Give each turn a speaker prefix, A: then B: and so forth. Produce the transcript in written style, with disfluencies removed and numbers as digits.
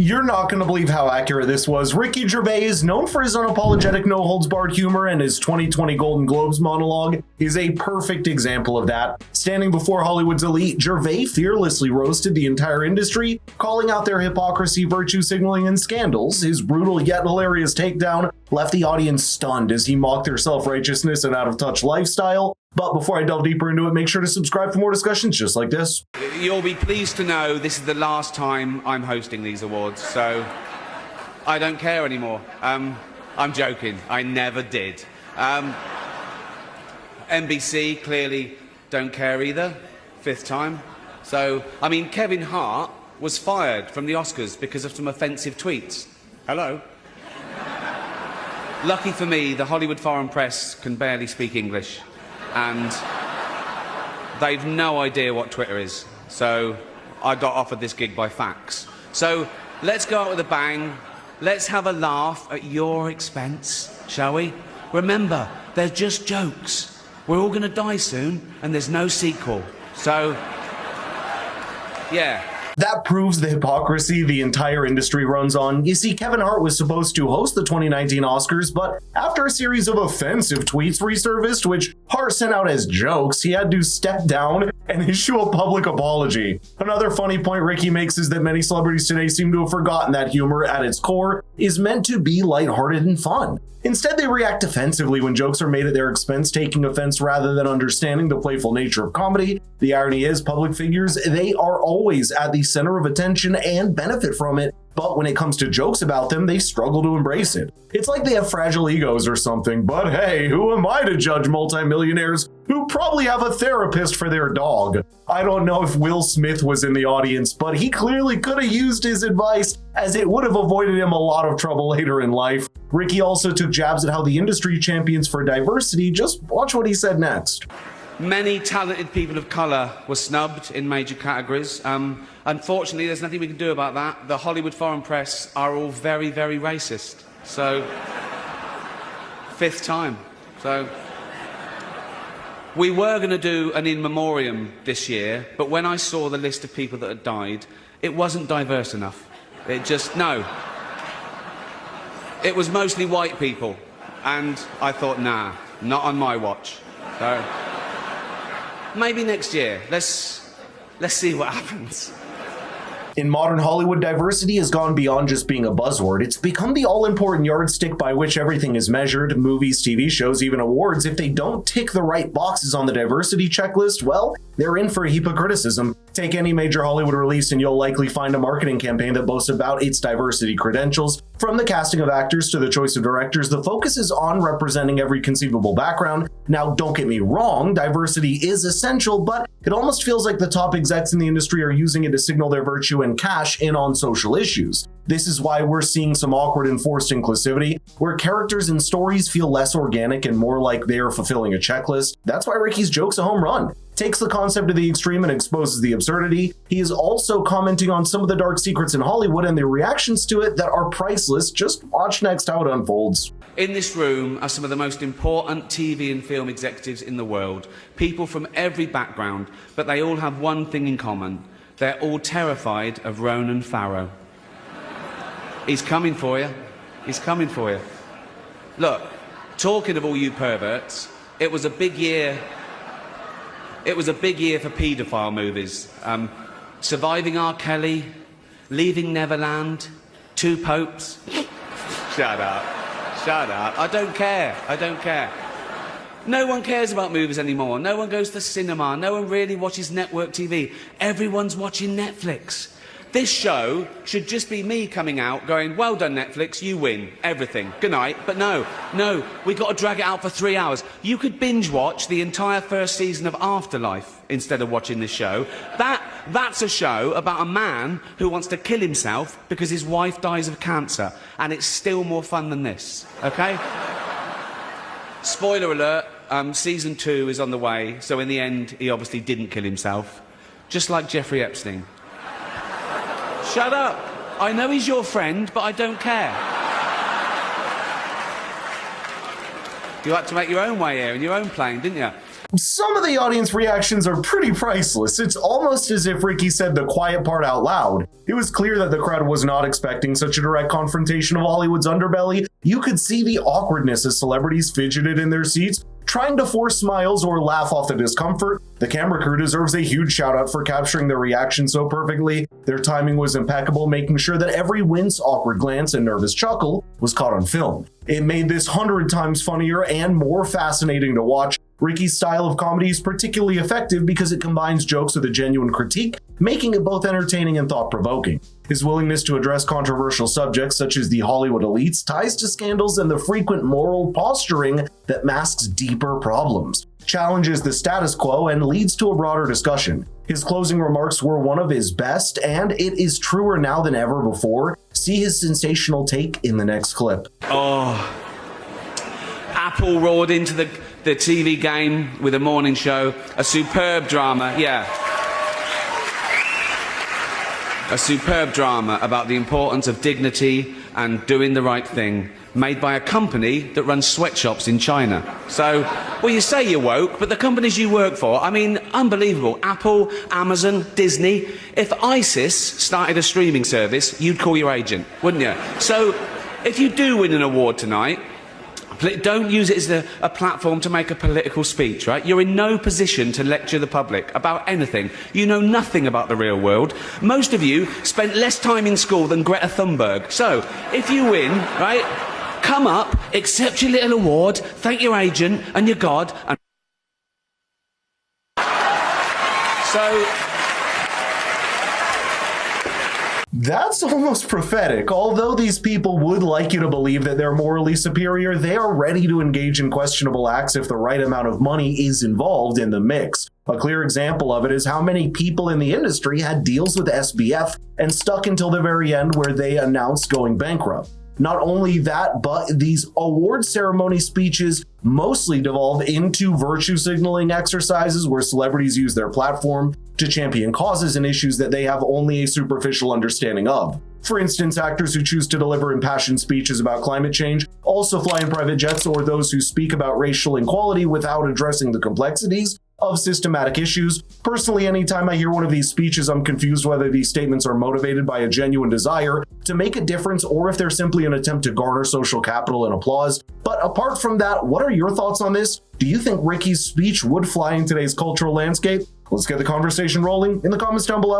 A: You're not going to believe how accurate this was. Ricky Gervais, known for his unapologetic no-holds-barred humor, and his 2020 Golden Globes monologue is a perfect example of that. Standing before Hollywood's elite, Gervais fearlessly roasted the entire industry, calling out their hypocrisy, virtue signaling, and scandals. His brutal yet hilarious takedown left the audience stunned as he mocked their self-righteousness and out-of-touch lifestyle. But before I delve deeper into it, make sure to subscribe for more discussions just like this.
B: You'll be pleased to know this is the last time I'm hosting these awards, so I don't care anymore. I'm joking. I never did. NBC clearly don't care either. 5th time. So, I mean, Kevin Hart was fired from the Oscars because of some offensive tweets. Hello? Lucky for me, the Hollywood foreign press can barely speak English. And they've no idea what Twitter is. So I got offered this gig by fax. So let's go out with a bang. Let's have a laugh at your expense, shall we? Remember, they're just jokes. We're all going to die soon, and there's no sequel. So, yeah.
A: That proves the hypocrisy the entire industry runs on. You see, Kevin Hart was supposed to host the 2019 Oscars, but after a series of offensive tweets resurfaced, which Hart sent out as jokes, he had to step down and issue a public apology. Another funny point Ricky makes is that many celebrities today seem to have forgotten that humor, at its core, is meant to be lighthearted and fun. Instead, they react defensively when jokes are made at their expense, taking offense rather than understanding the playful nature of comedy. The irony is, public figures, they are always at the center of attention and benefit from it, but when it comes to jokes about them, they struggle to embrace it. It's like they have fragile egos or something, but hey, who am I to judge multimillionaires who probably have a therapist for their dog? I don't know if Will Smith was in the audience, but he clearly could have used his advice, as it would have avoided him a lot of trouble later in life. Ricky also took jabs at how the industry champions for diversity. Just watch what he said next.
B: Many talented people of colour were snubbed in major categories. Unfortunately, there's nothing we can do about that. The Hollywood foreign press are all very, very racist. So, 5th time. So, we were going to do an in memoriam this year, but when I saw the list of people that had died, it wasn't diverse enough. No. It was mostly white people. And I thought, nah, not on my watch. So, maybe next year. Let's see what happens.
A: In modern Hollywood, diversity has gone beyond just being a buzzword. It's become the all-important yardstick by which everything is measured. Movies, TV shows, even awards. If they don't tick the right boxes on the diversity checklist, well, they're in for heap of criticism. Take any major Hollywood release and you'll likely find a marketing campaign that boasts about its diversity credentials. From the casting of actors to the choice of directors, the focus is on representing every conceivable background. Now, don't get me wrong, diversity is essential, but it almost feels like the top execs in the industry are using it to signal their virtue and cash in on social issues. This is why we're seeing some awkward and forced inclusivity, where characters and stories feel less organic and more like they're fulfilling a checklist. That's why Ricky's joke's a home run. Takes the concept to the extreme and exposes the absurdity. He is also commenting on some of the dark secrets in Hollywood and the reactions to it that are priceless. Just watch next how it unfolds.
B: In this room are some of the most important TV and film executives in the world. People from every background, but they all have one thing in common. They're all terrified of Ronan Farrow. He's coming for you. He's coming for you. Look, talking of all you perverts, it was a big year. It was a big year for paedophile movies. Surviving R. Kelly, Leaving Neverland, Two Popes. Shut up. Shut up. I don't care. I don't care. No one cares about movies anymore. No one goes to cinema. No one really watches network TV. Everyone's watching Netflix. This show should just be me coming out going, well done Netflix, you win everything, good night. But no, we got to drag it out for 3 hours. You could binge watch the entire first season of Afterlife instead of watching this show. That's a show about a man who wants to kill himself because his wife dies of cancer, and it's still more fun than this, okay? Spoiler alert, season 2 is on the way, so in the end he obviously didn't kill himself, just like Jeffrey Epstein. Shut up. I know he's your friend, but I don't care. You had to make your own way here in your own plane, didn't you?
A: Some of the audience reactions are pretty priceless. It's almost as if Ricky said the quiet part out loud. It was clear that the crowd was not expecting such a direct confrontation of Hollywood's underbelly. You could see the awkwardness as celebrities fidgeted in their seats, trying to force smiles or laugh off the discomfort. The camera crew deserves a huge shout out for capturing their reaction so perfectly. Their timing was impeccable, making sure that every wince, awkward glance, and nervous chuckle was caught on film. It made this 100 times funnier and more fascinating to watch. Ricky's style of comedy is particularly effective because it combines jokes with a genuine critique, making it both entertaining and thought-provoking. His willingness to address controversial subjects such as the Hollywood elites, ties to scandals, and the frequent moral posturing that masks deeper problems challenges the status quo and leads to a broader discussion. His closing remarks were one of his best, and it is truer now than ever before. See his sensational take in the next clip.
B: Apple roared into the TV game with a morning show, a superb drama, a superb drama about the importance of dignity and doing the right thing, made by a company that runs sweatshops in China. So, well, you say you're woke, but the companies you work for, I mean, unbelievable. Apple, Amazon, Disney. If ISIS started a streaming service, you'd call your agent, wouldn't you? So, if you do win an award tonight, don't use it as a platform to make a political speech, right? You're in no position to lecture the public about anything. You know nothing about the real world. Most of you spent less time in school than Greta Thunberg. So, if you win, right, come up, accept your little award, thank your agent and your God, and so...
A: That's almost prophetic. Although these people would like you to believe that they're morally superior, they are ready to engage in questionable acts if the right amount of money is involved in the mix. A clear example of it is how many people in the industry had deals with SBF and stuck until the very end where they announced going bankrupt. Not only that, but these award ceremony speeches mostly devolve into virtue signaling exercises where celebrities use their platform to champion causes and issues that they have only a superficial understanding of. For instance, actors who choose to deliver impassioned speeches about climate change, also fly in private jets, or those who speak about racial inequality without addressing the complexities of systematic issues. Personally, anytime I hear one of these speeches, I'm confused whether these statements are motivated by a genuine desire to make a difference or if they're simply an attempt to garner social capital and applause. But apart from that, what are your thoughts on this? Do you think Ricky's speech would fly in today's cultural landscape? Let's get the conversation rolling in the comments down below.